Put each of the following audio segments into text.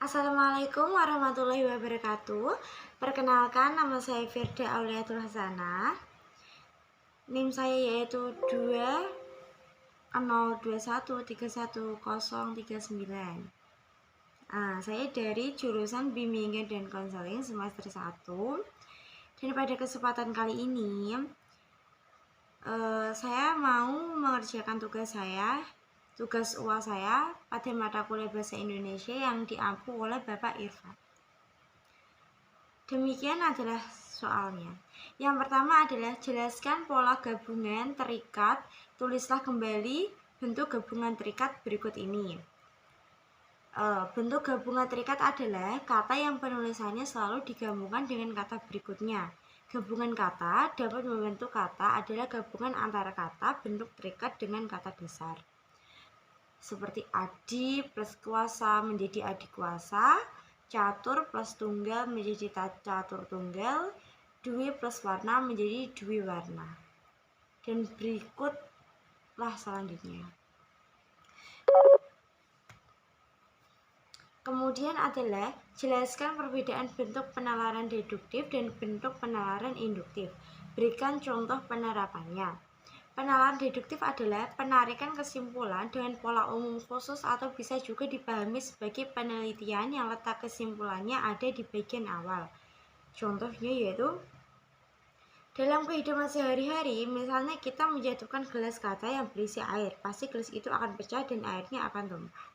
Assalamualaikum warahmatullahi wabarakatuh. Perkenalkan, nama saya Firda Auliatul Hasanah. NIM saya yaitu 2021311039. Saya dari jurusan Bimbingan dan Konseling semester 1. Dan pada kesempatan kali ini saya mau mengerjakan tugas UAS saya pada mata kuliah Bahasa Indonesia yang diampu oleh Bapak Irfan. Demikian adalah soalnya. Yang pertama adalah jelaskan pola gabungan terikat. Tulislah kembali bentuk gabungan terikat berikut ini. Bentuk gabungan terikat adalah kata yang penulisannya selalu digabungkan dengan kata berikutnya. Gabungan kata dapat membentuk kata adalah gabungan antara kata bentuk terikat dengan kata dasar. Seperti adik plus kuasa menjadi adik kuasa, catur plus tunggal menjadi catur tunggal, dwi plus warna menjadi dwi warna. Dan berikutlah selanjutnya. Kemudian adalah jelaskan perbedaan bentuk penalaran deduktif dan bentuk penalaran induktif. Berikan contoh penerapannya. Penalaran deduktif adalah penarikan kesimpulan dengan pola umum khusus atau bisa juga dipahami sebagai penelitian yang letak kesimpulannya ada di bagian awal. Contohnya yaitu dalam kehidupan sehari-hari, misalnya kita menjatuhkan gelas kaca yang berisi air, pasti gelas itu akan pecah dan airnya akan tumpah.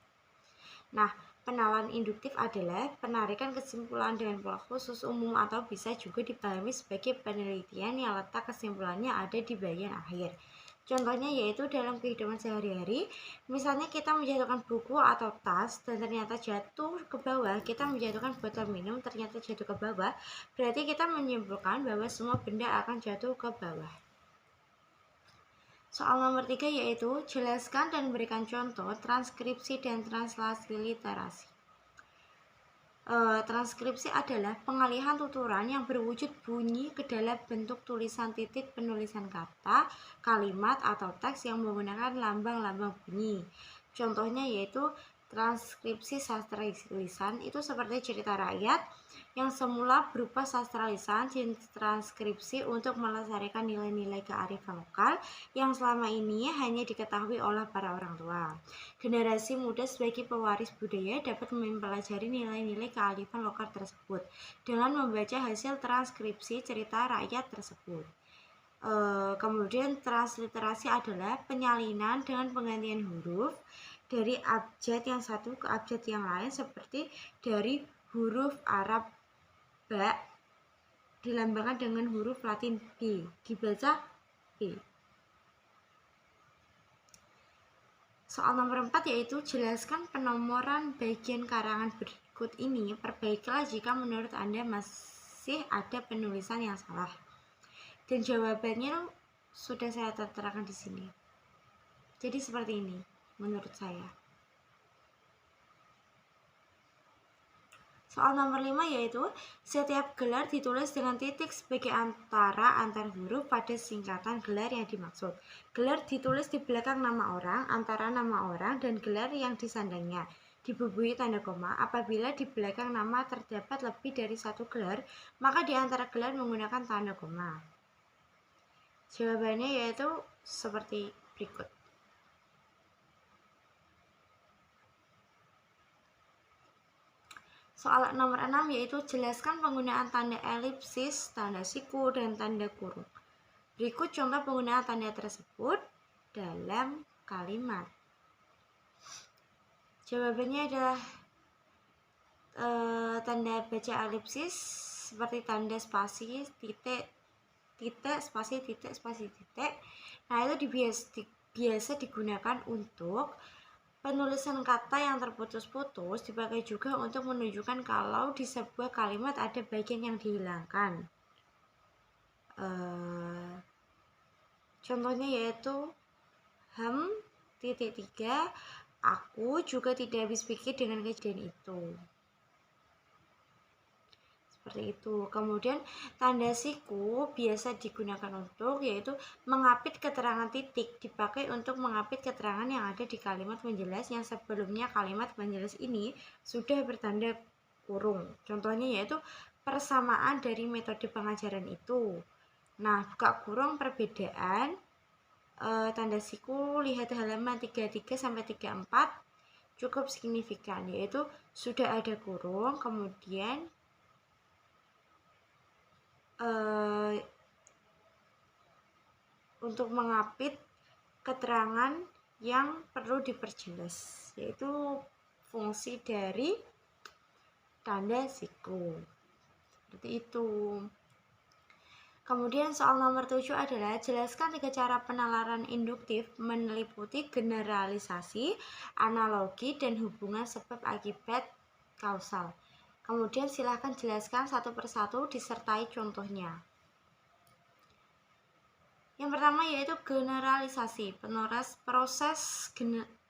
Nah, penalaran induktif adalah penarikan kesimpulan dengan pola khusus umum atau bisa juga dipahami sebagai penelitian yang letak kesimpulannya ada di bagian akhir. Contohnya yaitu dalam kehidupan sehari-hari, misalnya kita menjatuhkan buku atau tas dan ternyata jatuh ke bawah, kita menjatuhkan botol minum ternyata jatuh ke bawah, berarti kita menyimpulkan bahwa semua benda akan jatuh ke bawah. Soal nomor 3 yaitu jelaskan dan berikan contoh transkripsi dan translasi literasi. Transkripsi adalah pengalihan tuturan yang berwujud bunyi ke dalam bentuk tulisan titik penulisan kata, kalimat, atau teks yang menggunakan lambang-lambang bunyi. Contohnya yaitu transkripsi sastra lisan itu seperti cerita rakyat yang semula berupa sastra lisan transkripsi untuk melestarikan nilai-nilai kearifan lokal yang selama ini hanya diketahui oleh para orang tua. Generasi muda sebagai pewaris budaya dapat mempelajari nilai-nilai kearifan lokal tersebut dengan membaca hasil transkripsi cerita rakyat tersebut. Kemudian transliterasi adalah penyalinan dengan penggantian huruf dari abjad yang satu ke abjad yang lain, seperti dari huruf Arab ba dilambangkan dengan huruf Latin B, dibaca B. Soal nomor 4 yaitu jelaskan penomoran bagian karangan berikut ini. Perbaikilah jika menurut Anda masih ada penulisan yang salah. Dan jawabannya sudah saya terangkan di sini. Jadi seperti ini menurut saya. Soal nomor 5 yaitu setiap gelar ditulis dengan titik sebagai antar huruf pada singkatan gelar yang dimaksud. Gelar ditulis di belakang nama orang, antara nama orang dan gelar yang disandangnya. Dibubuhi tanda koma. Apabila di belakang nama terdapat lebih dari satu gelar, maka di antara gelar menggunakan tanda koma. Jawabannya yaitu seperti berikut. Soal nomor 6 yaitu jelaskan penggunaan tanda elipsis, tanda siku, dan tanda kurung. Berikut contoh penggunaan tanda tersebut dalam kalimat. Jawabannya adalah tanda baca elipsis seperti tanda spasi, titik, spasi, titik, spasi, titik. Nah, itu biasa digunakan untuk penulisan kata yang terputus-putus, dipakai juga untuk menunjukkan kalau di sebuah kalimat ada bagian yang dihilangkan. Contohnya yaitu titik 3, aku juga tidak habis pikir dengan kejadian itu. Seperti itu. Kemudian tanda siku biasa digunakan untuk yaitu mengapit keterangan titik, dipakai untuk mengapit keterangan yang ada di kalimat penjelas yang sebelumnya kalimat penjelas ini sudah bertanda kurung. Contohnya yaitu persamaan dari metode pengajaran itu. Nah, buka kurung perbedaan tanda siku, lihat halaman 33 sampai 34 cukup signifikan, yaitu sudah ada kurung, kemudian untuk mengapit keterangan yang perlu diperjelas, yaitu fungsi dari tanda siku. Seperti itu. Kemudian soal nomor 7 adalah jelaskan 3 cara penalaran induktif meliputi generalisasi, analogi, dan hubungan sebab akibat kausal. Kemudian silahkan jelaskan satu persatu disertai contohnya. Yang pertama yaitu generalisasi. Proses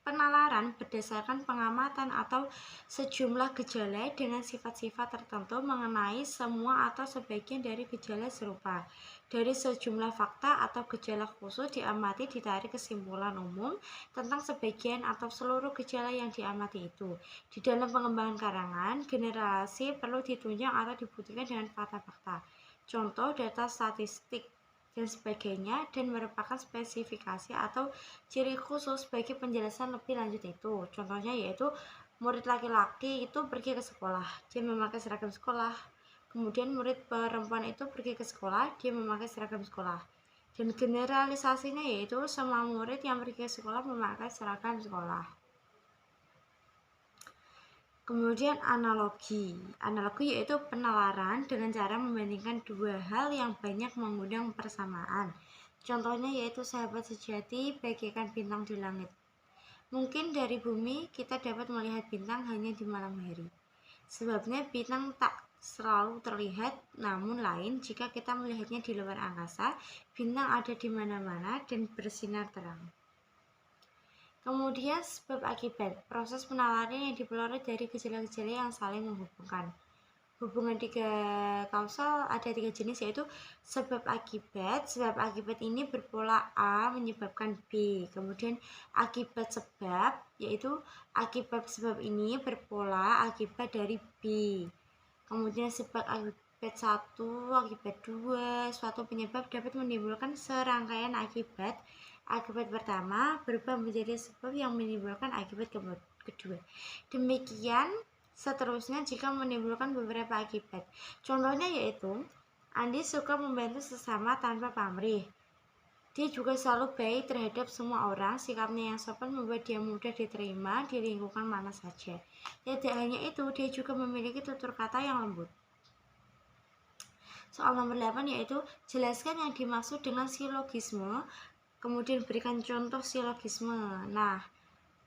penalaran berdasarkan pengamatan atau sejumlah gejala dengan sifat-sifat tertentu mengenai semua atau sebagian dari gejala serupa. Dari sejumlah fakta atau gejala khusus diamati ditarik kesimpulan umum tentang sebagian atau seluruh gejala yang diamati itu. Di dalam pengembangan karangan, generalisasi perlu ditunjang atau dibuktikan dengan fakta-fakta, contoh data statistik, dan sebagainya, dan merupakan spesifikasi atau ciri khusus bagi penjelasan lebih lanjut itu. Contohnya yaitu murid laki-laki itu pergi ke sekolah, dia memakai seragam sekolah. Kemudian murid perempuan itu pergi ke sekolah, dia memakai seragam sekolah. Dan generalisasinya yaitu semua murid yang pergi ke sekolah memakai seragam sekolah. Kemudian analogi. Analogi yaitu penalaran dengan cara membandingkan dua hal yang banyak mengundang persamaan. Contohnya yaitu sahabat sejati bagaikan bintang di langit. Mungkin dari bumi kita dapat melihat bintang hanya di malam hari. Sebabnya bintang tak selalu terlihat, namun lain jika kita melihatnya di luar angkasa, bintang ada di mana-mana dan bersinar terang. Kemudian sebab akibat, proses penalaran yang diperoleh dari gejala-gejala yang saling menghubungkan. Hubungan kausal ada 3 jenis yaitu sebab akibat. Sebab akibat ini berpola A menyebabkan B. Kemudian akibat sebab yaitu akibat sebab ini berpola akibat dari B. Kemudian sebab akibat 1, akibat 2, suatu penyebab dapat menimbulkan serangkaian akibat. Akibat pertama berubah menjadi sebab yang menimbulkan akibat kedua. Demikian seterusnya jika menimbulkan beberapa akibat. Contohnya yaitu Andi suka membantu sesama tanpa pamrih. Dia juga selalu baik terhadap semua orang. Sikapnya yang sopan membuat dia mudah diterima di lingkungan mana saja. Tidak hanya itu, dia juga memiliki tutur kata yang lembut. Soal nomor 8 yaitu jelaskan yang dimaksud dengan silogisme, kemudian berikan contoh silogisme. Nah,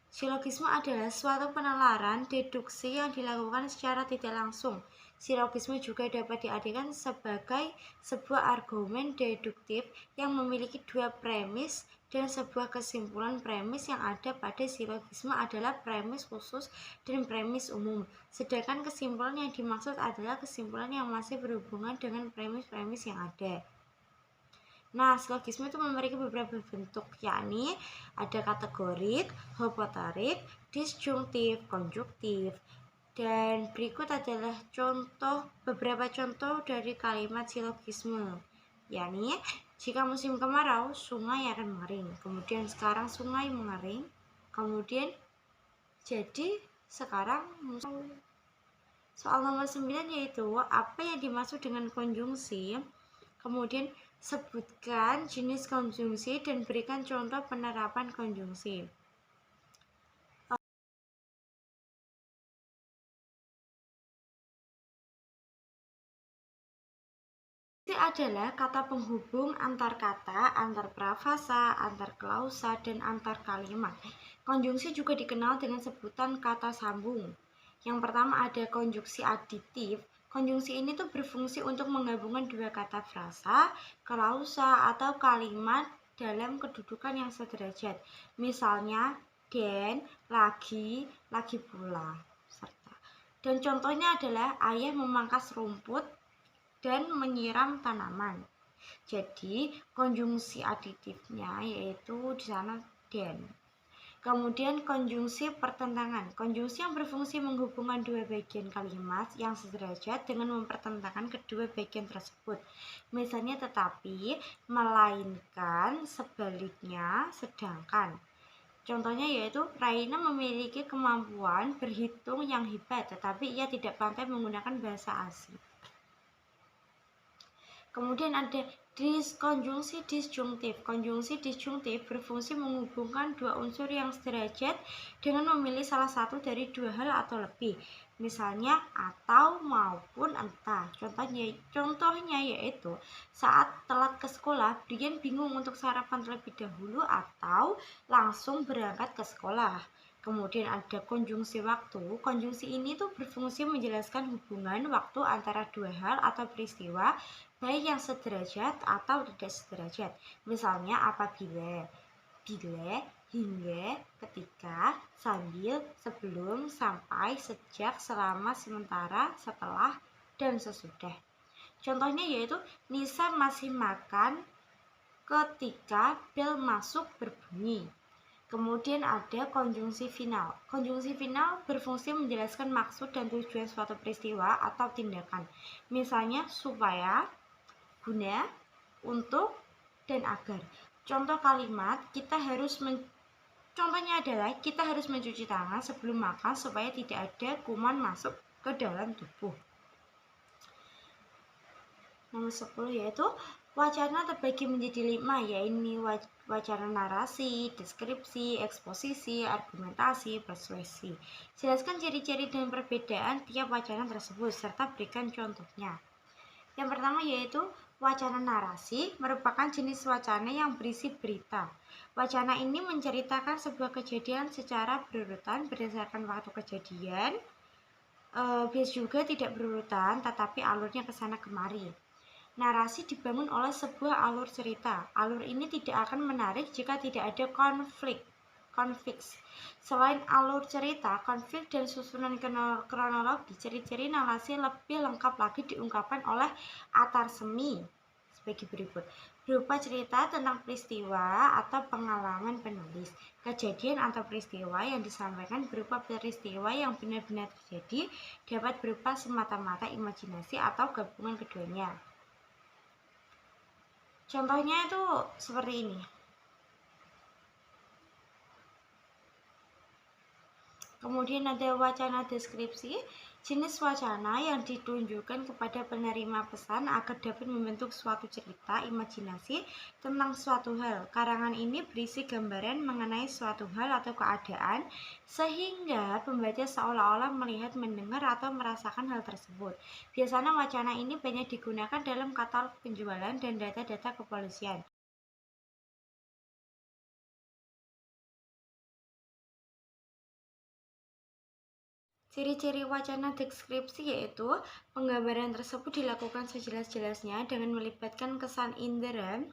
silogisme adalah suatu penalaran deduksi yang dilakukan secara tidak langsung. Silogisme juga dapat diartikan sebagai sebuah argumen deduktif yang memiliki dua premis dan sebuah kesimpulan. Premis yang ada pada silogisme adalah premis khusus dan premis umum, sedangkan kesimpulan yang dimaksud adalah kesimpulan yang masih berhubungan dengan premis-premis yang ada. Nah, silogisme itu memiliki beberapa bentuk, yakni ada kategorik, homoterik, disjungtif, konjungtif. Dan berikut adalah beberapa contoh dari kalimat silogisme, yakni jika musim kemarau, sungai akan mengering. Kemudian sekarang sungai mengering. Kemudian jadi sekarang musim. Soal nomor 9 yaitu apa yang dimaksud dengan konjungsi. Kemudian sebutkan jenis konjungsi dan berikan contoh penerapan konjungsi. Adalah kata penghubung antar kata, antar prafasa, antar klausa, dan antar kalimat. Konjungsi juga dikenal dengan sebutan kata sambung. Yang pertama ada konjungsi aditif. Konjungsi ini tuh berfungsi untuk menggabungkan dua kata frasa, klausa, atau kalimat dalam kedudukan yang sederajat. Misalnya, dan, lagi pula, serta. Dan contohnya adalah ayah memangkas rumput dan menyiram tanaman. Jadi konjungsi aditifnya yaitu di sana dan. Kemudian konjungsi pertentangan. Konjungsi yang berfungsi menghubungkan dua bagian kalimat yang sederajat dengan mempertentangkan kedua bagian tersebut. Misalnya tetapi, melainkan, sebaliknya, sedangkan. Contohnya yaitu Raina memiliki kemampuan berhitung yang hebat, tetapi ia tidak pandai menggunakan bahasa asing. Kemudian ada konjungsi disjungtif. Konjungsi disjungtif berfungsi menghubungkan dua unsur yang sederajat dengan memilih salah satu dari dua hal atau lebih. Misalnya atau maupun entah. Contohnya yaitu saat telat ke sekolah, Brian bingung untuk sarapan terlebih dahulu atau langsung berangkat ke sekolah. Kemudian ada konjungsi waktu. Konjungsi ini tuh berfungsi menjelaskan hubungan waktu antara dua hal atau peristiwa, baik yang sederajat atau tidak sederajat. Misalnya apabila, bila, hingga, ketika, sambil, sebelum, sampai, sejak, selama, sementara, setelah, dan sesudah. Contohnya yaitu Nisa masih makan ketika bel masuk berbunyi. Kemudian ada konjungsi final. Konjungsi final berfungsi menjelaskan maksud dan tujuan suatu peristiwa atau tindakan. Misalnya supaya, guna, untuk, dan agar. Contoh kalimat, contohnya adalah kita harus mencuci tangan sebelum makan supaya tidak ada kuman masuk ke dalam tubuh. Nomor 10 yaitu wacana terbagi menjadi 5, yaitu wacana narasi, deskripsi, eksposisi, argumentasi, persuasi. Jelaskan ciri-ciri dan perbedaan tiap wacana tersebut serta berikan contohnya. Yang pertama yaitu wacana narasi merupakan jenis wacana yang berisi berita. Wacana ini menceritakan sebuah kejadian secara berurutan berdasarkan waktu kejadian. Bias juga tidak berurutan tetapi alurnya ke sana kemari. Narasi dibangun oleh sebuah alur cerita. Alur ini tidak akan menarik jika tidak ada konflik. Selain alur cerita, konflik dan susunan kronologi, ciri-ciri narasi lebih lengkap lagi diungkapkan oleh atarsemi sebagai berikut. Berupa cerita tentang peristiwa atau pengalaman penulis. Kejadian atau peristiwa yang disampaikan berupa peristiwa yang benar-benar terjadi, dapat berupa semata-mata imajinasi atau gabungan keduanya. Contohnya itu seperti ini. Kemudian ada wacana deskripsi, jenis wacana yang ditunjukkan kepada penerima pesan agar dapat membentuk suatu cerita imajinasi tentang suatu hal. Karangan ini berisi gambaran mengenai suatu hal atau keadaan sehingga pembaca seolah-olah melihat, mendengar, atau merasakan hal tersebut. Biasanya wacana ini banyak digunakan dalam katalog penjualan dan data-data kepolisian. Ciri-ciri wacana deskripsi yaitu penggambaran tersebut dilakukan sejelas-jelasnya dengan melibatkan kesan indera,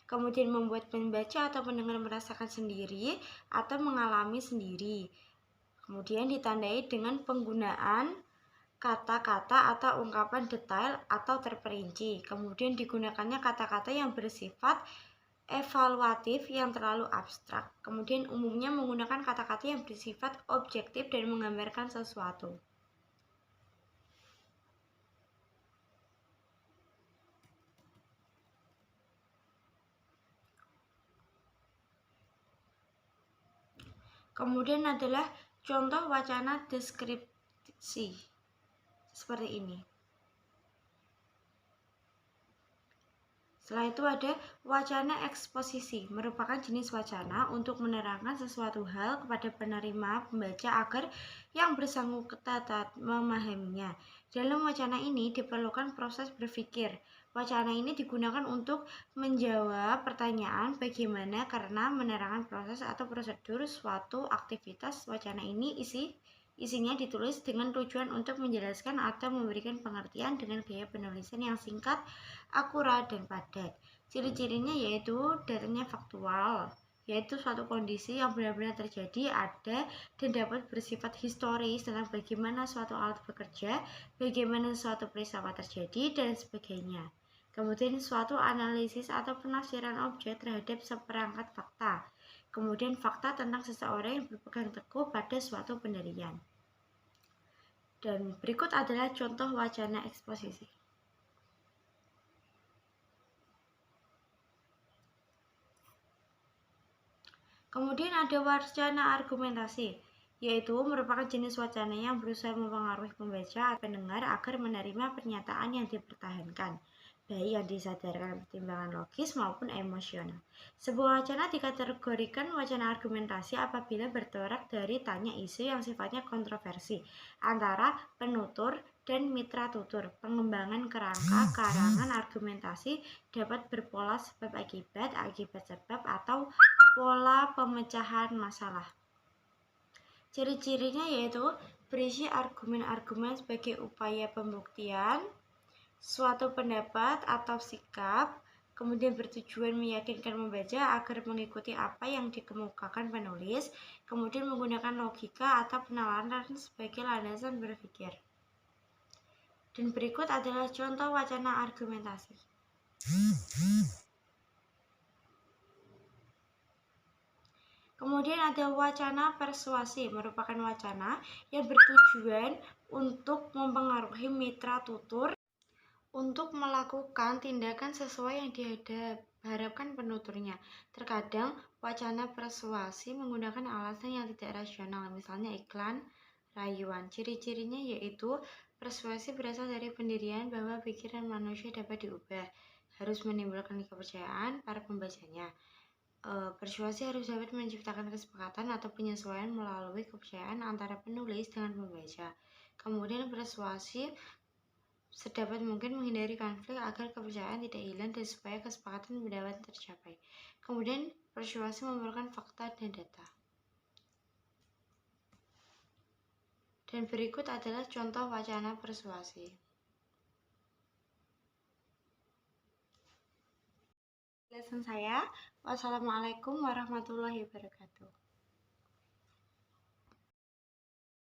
kemudian membuat pembaca atau pendengar merasakan sendiri atau mengalami sendiri. Kemudian ditandai dengan penggunaan kata-kata atau ungkapan detail atau terperinci. Kemudian digunakannya kata-kata yang bersifat evaluatif yang terlalu abstrak. Kemudian umumnya menggunakan kata-kata yang bersifat objektif dan menggambarkan sesuatu. Kemudian adalah contoh wacana deskripsi seperti ini. Setelah itu ada wacana eksposisi, merupakan jenis wacana untuk menerangkan sesuatu hal kepada penerima pembaca agar yang bersangkutan memahaminya. Dalam wacana ini diperlukan proses berpikir. Wacana ini digunakan untuk menjawab pertanyaan bagaimana karena menerangkan proses atau prosedur suatu aktivitas. Wacana ini isinya ditulis dengan tujuan untuk menjelaskan atau memberikan pengertian dengan gaya penulisan yang singkat, akurat, dan padat. Ciri-cirinya yaitu datanya faktual, yaitu suatu kondisi yang benar-benar terjadi, ada, dan dapat bersifat historis tentang bagaimana suatu alat bekerja, bagaimana suatu peristiwa terjadi, dan sebagainya. Kemudian suatu analisis atau penafsiran objek terhadap seperangkat fakta. Kemudian fakta tentang seseorang yang berpegang teguh pada suatu pendirian. Dan berikut adalah contoh wacana eksposisi. Kemudian ada wacana argumentasi, yaitu merupakan jenis wacana yang berusaha mempengaruhi pembaca atau pendengar agar menerima pernyataan yang dipertahankan, baik yang disadarkan pertimbangan logis maupun emosional. Sebuah wacana dikategorikan wacana argumentasi apabila bertolak dari tanya isu yang sifatnya kontroversi antara penutur dan mitra tutur. Pengembangan kerangka karangan argumentasi dapat berpola sebab akibat sebab, atau pola pemecahan masalah. Ciri-cirinya yaitu berisi argumen-argumen sebagai upaya pembuktian suatu pendapat atau sikap, kemudian bertujuan meyakinkan membaca agar mengikuti apa yang dikemukakan penulis, kemudian menggunakan logika atau penalaran sebagai landasan berpikir. Dan berikut adalah contoh wacana argumentasi. Kemudian ada wacana persuasi, merupakan wacana yang bertujuan untuk mempengaruhi mitra tutur untuk melakukan tindakan sesuai yang diharapkan penuturnya. Terkadang wacana persuasi menggunakan alasan yang tidak rasional, misalnya iklan, rayuan. Ciri-cirinya yaitu persuasi berasal dari pendirian bahwa pikiran manusia dapat diubah, harus menimbulkan kepercayaan para pembacanya. Persuasi harus dapat menciptakan kesepakatan atau penyesuaian melalui kepercayaan antara penulis dengan pembaca. Kemudian persuasi sedapat mungkin menghindari konflik agar kepercayaan tidak hilang dan supaya kesepakatan dapat tercapai. Kemudian persuasi memerlukan fakta dan data. Dan berikut adalah contoh wacana persuasi. Lesson saya. Wassalamualaikum warahmatullahi wabarakatuh.